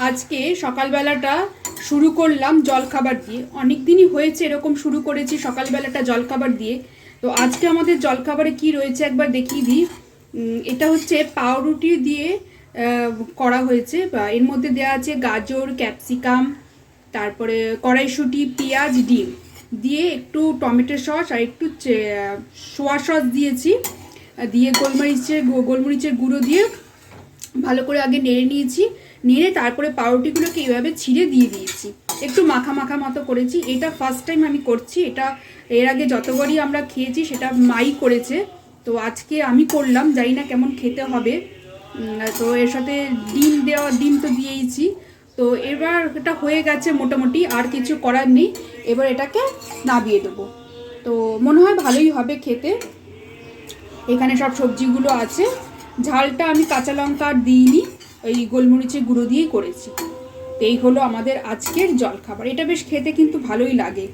আজকে সকালবেলাটা শুরু করলাম জলখাবার দিয়ে। অনেক দিনই হয়েছে এরকম শুরু করেছি সকালবেলাটা জলখাবার দিয়ে। তো আজকে আমাদের জলখাবারে কি রয়েছে একবার দেখিয়ে দিই। এটা হচ্ছে পাউরুটি দিয়ে করা হয়েছে। এর মধ্যে দেওয়া আছে গাজর, ক্যাপসিকাম, তারপরে কড়াইশুঁটি, পেঁয়াজ, ডিম দিয়ে একটু টমেটো সস আর একটু সোয়া সস দিয়েছি, দিয়ে গোলমরিচের গুঁড়ো দিয়ে ভালো করে আগে নেড়ে নিয়েছি। নেড়ে তারপরে পাউরুটিগুলোকে এইভাবে ছিঁড়ে দিয়ে দিয়েছি, একটু মাখা মাখা মতো করেছি। এটা ফার্স্ট টাইম আমি করছি। এটা এর আগে যতবারই আমরা খেয়েছি সেটা মাই করেছে, তো আজকে আমি করলাম, জানি না কেমন খেতে হবে। তো এর সাথে ডিম তো দিয়েইছি। তো এবার এটা হয়ে গেছে মোটামুটি, আর কিছু করার নেই। এবার এটাকে নামিয়ে দেবো। তো মনে হয় ভালোই হবে খেতে। এখানে সব সবজিগুলো আছে। ঝালটা আমি কাঁচা লঙ্কা আর দিইনি, ওই গোলমরিচের গুঁড়ো দিয়েই করেছি। তো এই হলো আমাদের আজকের জলখাবার। এটা বেশ খেতে কিন্তু ভালোই লাগে।